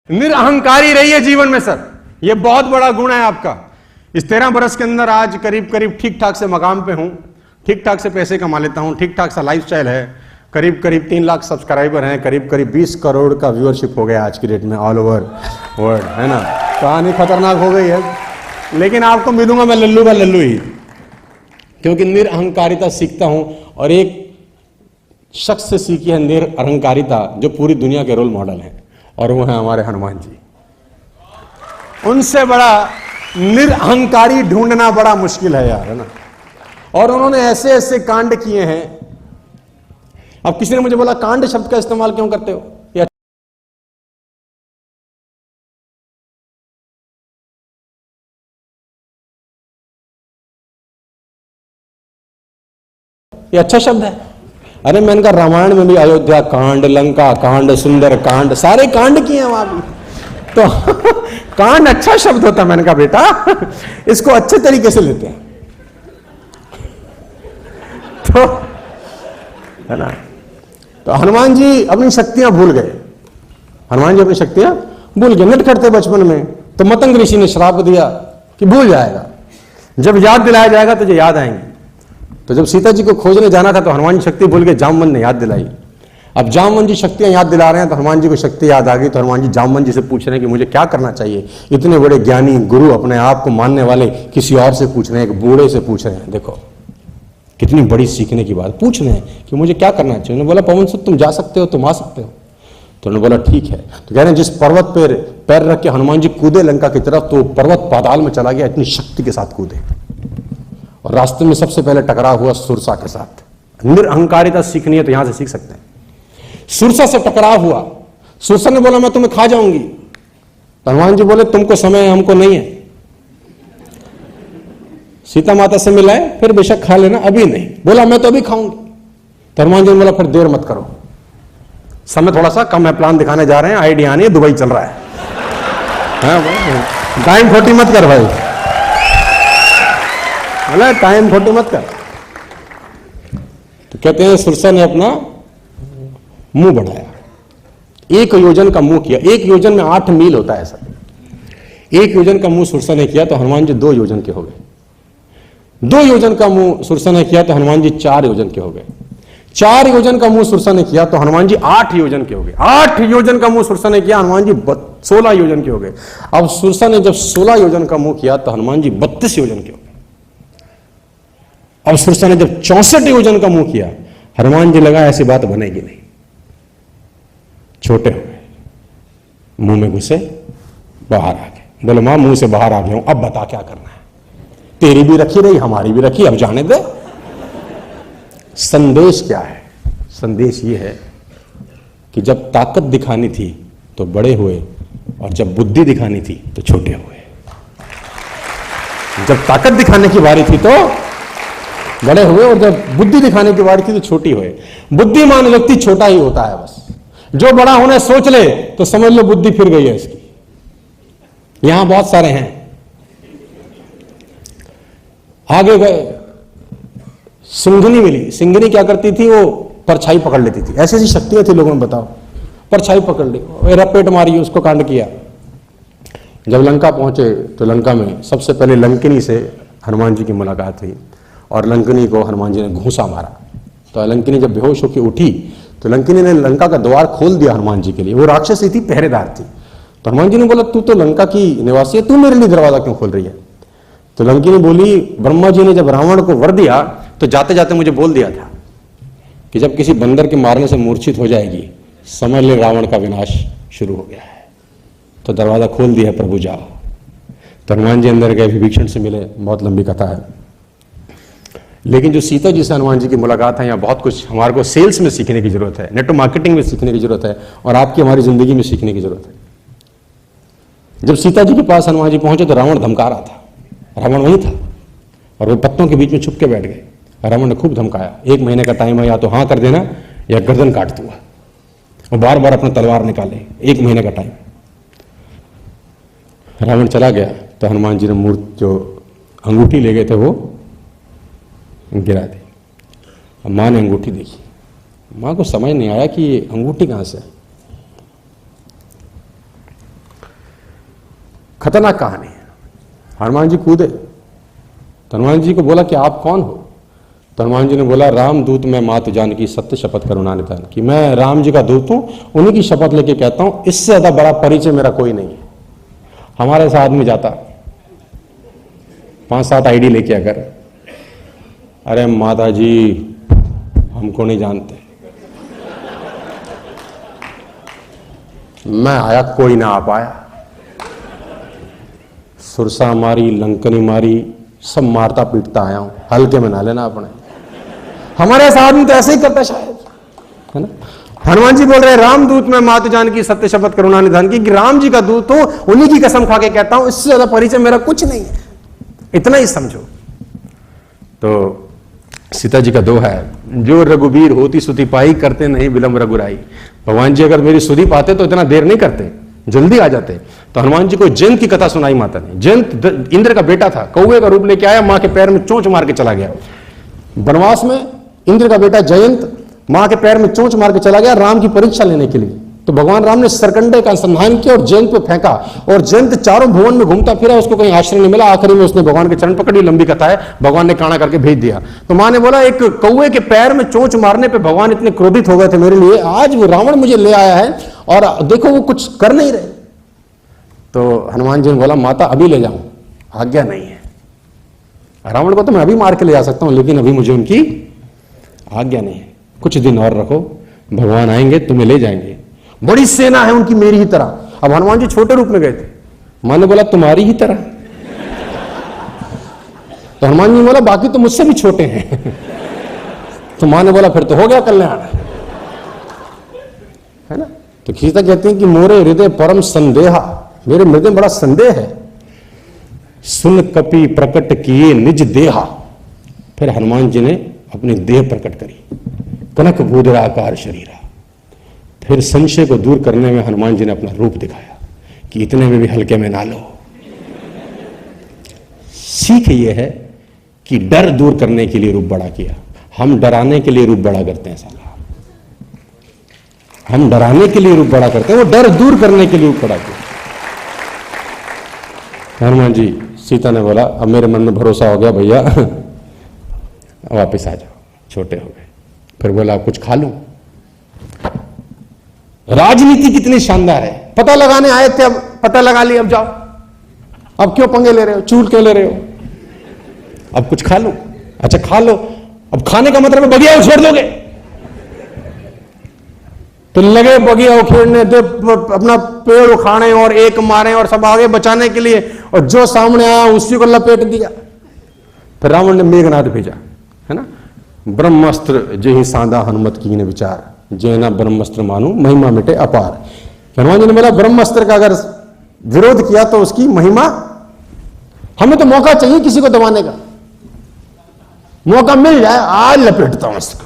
निरअहंकारी रहिए जीवन में सर, ये बहुत बड़ा गुण है आपका। इस 13 बरस के अंदर आज करीब करीब ठीक ठाक से मकाम पे हूं, ठीक ठाक से पैसे कमा लेता हूं, ठीक ठाक सा लाइफस्टाइल है, करीब करीब 3 लाख सब्सक्राइबर हैं, करीब करीब 20 करोड़ का व्यूअरशिप हो गया आज की डेट में ऑल ओवर वर्ल्ड, है ना। कहानी खतरनाक हो गई है, लेकिन आपको मिलूंगा मैं लल्लू का लल्लू ही, क्योंकि निरअहंकारिता सीखता हूं और एक शख्स से सीखी है निरअहंकारिता जो पूरी दुनिया के रोल मॉडल हैं, और वो है हमारे हनुमान जी। उनसे बड़ा निरअहंकारी ढूंढना बड़ा मुश्किल है यार, है ना। और उन्होंने ऐसे ऐसे कांड किए हैं। अब किसी ने मुझे बोला कांड शब्द का इस्तेमाल क्यों करते हो, ये अच्छा शब्द है। अरे मैंने कहा रामायण में भी अयोध्या कांड, लंका कांड, सुंदर कांड, सारे कांड किए हैं वहां भी, तो कांड अच्छा शब्द होता है। मैंने कहा बेटा इसको अच्छे तरीके से लेते हैं, तो है ना। तो हनुमान जी अपनी शक्तियां भूल गए, हनुमान जी अपनी शक्तियां भूल गए, नट करते बचपन में। तो मतंग ऋषि ने श्राप दिया कि भूल जाएगा, जब याद दिलाया जाएगा तुझे याद आएंगी। तो जब सीता जी को खोजने जाना था तो हनुमान जी शक्ति भूल गए, जामवंत ने याद दिलाई। अब जामवंत जी शक्तियां याद दिला रहे हैं तो हनुमान जी को शक्ति याद आ गई। तो हनुमान जी जामवंत जी से पूछ रहे हैं कि मुझे क्या करना चाहिए। इतने बड़े ज्ञानी गुरु, अपने आप को मानने वाले, किसी और से पूछ रहे हैं, एक बूढ़े से पूछ रहे हैं। देखो कितनी बड़ी सीखने की बात, पूछ रहे हैं कि मुझे क्या करना चाहिए। उन्होंने बोला पवन सुत तुम जा सकते हो, तुम आ सकते हो। तो उन्होंने बोला ठीक है। तो कह रहे हैं जिस पर्वत पर पैर रख के हनुमान जी कूदे लंका की तरफ, तो पर्वत पाताल में चला गया, इतनी शक्ति के साथ कूदे, और रास्ते में सबसे पहले टकराव हुआ सुरसा के साथ। निरअहंकारिता सीखनी है तो यहां से सीख सकते हैं। सुरसा से टकराव हुआ, सुरसा ने बोला मैं तुम्हें खा जाऊंगी। तो हनुमान जी बोले तुमको समय है, हमको नहीं है। सीता माता से मिलाए फिर बेशक खा लेना, अभी नहीं। बोला मैं तो अभी खाऊंगी। तो हनुमान जी ने बोला फिर देर मत करो, समय थोड़ा सा कम है, प्लान दिखाने जा रहे हैं, आइडिया नहीं है, दुबई चल रहा है, टाइम खोटी मत कर भाई, बोला टाइम खोटी मत कर। तो कहते हैं सुरसा ने अपना मुंह बढ़ाया, 1 योजन का मुंह किया। 1 योजन में 8 मील होता है सर। 1 योजन का मुंह सुरसा ने किया तो हनुमान जी 2 योजन के हो गए। 2 योजन का मुंह सुरसा ने किया तो हनुमान जी 4 योजन के हो गए। 4 योजन का मुंह सुरसा ने किया तो हनुमान जी 8 योजन के हो गए। 8 योजन का मुंह सुरसा ने किया, हनुमान जी 16 योजन के हो गए। अब सुरसा ने जब 16 योजन का मुंह किया तो हनुमान जी 32 योजन के हो गए। अब सुरसा ने जब 64 योजन का मुंह किया, हनुमान जी लगा ऐसी बात बनेगी नहीं, छोटे हो गए, मुंह में घुसे, बाहर आ गए। बोले मां मुंह से बाहर आ गया हूं, अब बता क्या करना है, तेरी भी रखी रही हमारी भी रखी, अब जाने दे। संदेश क्या है? संदेश ये है कि जब ताकत दिखानी थी तो बड़े हुए, और जब बुद्धि दिखानी थी तो छोटे हुए। जब ताकत दिखाने की बारी थी तो बड़े हुए, और जब बुद्धि दिखाने की बारी थी तो छोटी हुए। बुद्धिमान व्यक्ति छोटा ही होता है बस, जो बड़ा होने सोच ले तो समझ लो बुद्धि फिर गई है इसकी। यहां बहुत सारे हैं, आगे गए, सिंघनी मिली। सिंघनी क्या करती थी, वो परछाई पकड़ लेती थी। ऐसी ऐसी शक्तियां थी लोगों में, बताओ। परछाई पकड़ ली, रपेट मारी, उसको कांड किया। जब लंका पहुंचे तो लंका में सबसे पहले लंकिनी से हनुमान जी की मुलाकात हुई, और लंकिनी को हनुमान जी ने घूंसा मारा। तो लंकिनी जब बेहोश होकर उठी तो लंकिनी ने लंका का द्वार खोल दिया हनुमान जी के लिए। वो राक्षसी थी, पहरेदार थी। तो हनुमान जी ने बोला तू तो लंका की निवासी है, तू मेरे लिए दरवाजा क्यों खोल रही है? तो लंकिनी बोली ब्रह्मा जी ने जब रावण को वर दिया तो जाते जाते मुझे बोल दिया था कि जब किसी बंदर के मारने से मूर्छित हो जाएगी समझ ले रावण का विनाश शुरू हो गया है, तो दरवाजा खोल दिया प्रभु जाओ। तो हनुमान जी अंदर गए, विभीषण से मिले, बहुत लंबी कथा है। लेकिन जो सीता जी से हनुमान जी की मुलाकात है, यहाँ बहुत कुछ हमारे को सेल्स में सीखने की जरूरत है, नेटवर्क मार्केटिंग में सीखने की जरूरत है, और आपकी हमारी जिंदगी में सीखने की जरूरत है। जब सीता जी के पास हनुमान जी पहुंचे तो रावण धमका रहा था, रावण वहीं था, और वो पत्तों के बीच में छुप के बैठ गए। रावण ने खूब धमकाया, 1 महीने का टाइम है, या तो हाँ कर देना या गर्दन काट दूंगा। और बार बार अपना तलवार निकाले, 1 महीने का टाइम। रावण चला गया तो हनुमान जी ने मूर्ति जो अंगूठी ले गए थे वो गिरा दी। अब माँ ने अंगूठी देखी, माँ को समझ नहीं आया कि ये अंगूठी कहाँ से है। खतरनाक कहानी है। हनुमान जी कूदे, तो हनुमान जी को बोला कि आप कौन हो? तो हनुमान जी ने बोला, राम दूत मैं मात जानकी सत्य शपथ करुणा निधान की, मैं राम जी का दूत हूं, उन्हीं की शपथ लेके कहता हूं, इससे ज्यादा बड़ा परिचय मेरा कोई नहीं है। हमारे साथ आदमी जाता 5-7 आईडी लेके अगर, अरे माता जी हमको नहीं जानते, मैं आया कोई ना आ पाया, सुरसा मारी, लंकनी मारी, सब मारता पीटता आया हूं, हल्के में ना लेना अपने। हमारे साथ में तो ऐसे ही करता शायद, है ना। हनुमान जी बोल रहे, राम दूत में मात जानकी सत्य शपथ करुणा निधान की, कि राम जी का दूत हूं, उन्हीं की कसम खा के कहता हूं, इससे ज्यादा परिचय मेरा कुछ नहीं है, इतना ही समझो। तो सीता जी का दोहा है, जो रघुवीर होती सुति पाई, करते नहीं विलंब रघुराई। भगवान जी अगर मेरी सुधि पाते तो इतना देर नहीं करते, जल्दी आ जाते। तो हनुमान जी को जयंत की कथा सुनाई माता ने। जयंत इंद्र का बेटा था, कौवे का रूप लेके आया, मां के पैर में चोंच मार के चला गया। वनवास में इंद्र का बेटा जयंत मां के पैर में चोंच मार के चला गया राम की परीक्षा लेने के लिए। तो भगवान राम ने सरकंडे का अनुसंधान किया और जयंत पे फेंका, और जयंत चारों भुवन में घूमता फिरा, उसको कहीं आश्रय नहीं मिला। आखिरी में उसने भगवान के चरण पकड़ी, लंबी कथा है, भगवान ने काना करके भेज दिया। तो मां ने बोला, एक कौवे के पैर में चोंच मारने पे भगवान इतने क्रोधित हो गए थे मेरे लिए, आज वो रावण मुझे ले आया है और देखो वो कुछ कर नहीं रहे। तो हनुमान जी ने बोला, माता अभी ले जाऊं, आज्ञा नहीं है। रावण को तो मैं अभी मार के ले जा सकता हूं, लेकिन अभी मुझे उनकी आज्ञा नहीं है, कुछ दिन और रखो, भगवान आएंगे तुम्हें ले जाएंगे। बड़ी सेना है उनकी मेरी ही तरह। अब हनुमान जी छोटे रूप में गए थे, मां ने बोला तुम्हारी ही तरह। तो हनुमान जी बोला, बाकी तो मुझसे भी छोटे हैं। तो मां ने बोला, फिर तो हो गया कल्याण, है ना। तो खींचता कहते हैं कि मोरे हृदय परम संदेहा, मेरे हृदय में बड़ा संदेह है। सुन कपि प्रकट किए निज देहा, फिर हनुमान जी ने अपनी देह प्रकट करी, कनक भूधराकार शरीरा। फिर संशय को दूर करने में हनुमान जी ने अपना रूप दिखाया कि इतने में भी हल्के में ना लो। सीख ये है कि डर दूर करने के लिए रूप बड़ा किया। हम डराने के लिए रूप बड़ा करते हैं साला, हम डराने के लिए रूप बड़ा करते हैं, वो डर दूर करने के लिए रूप बड़ा किया। हनुमान जी, सीता ने बोला, अब मेरे मन में भरोसा हो गया भैया, वापस आ जाओ, छोटे हो गए। फिर बोला, अब कुछ खा लूं। राजनीति कितनी शानदार है, पता लगाने आए थे, अब पता लगा लिया, अब जाओ, अब क्यों पंगे ले रहे हो, चूल क्यों ले रहे हो, अब कुछ खा लूं। अच्छा खा लो, अब खाने का मतलब बगिया उछेड़ दोगे, तो लगे बगिया उखेड़ने, तो अपना पेड़ उखाड़े और एक मारे और सब आगे बचाने के लिए, और जो सामने आया उसी को लपेट दिया। फिर रावण ने मेघनाद भेजा, है ना, ब्रह्मास्त्र जे ही सांदा हनुमत की ने विचार, जैना ब्रह्मास्त्र मानू महिमा मिटे अपार। हनुमान जी ने बोला, ब्रह्मास्त्र का अगर विरोध किया तो उसकी महिमा, हमें तो मौका चाहिए किसी को दबाने का, मौका मिल जाए आज लपेटता हूं इसको,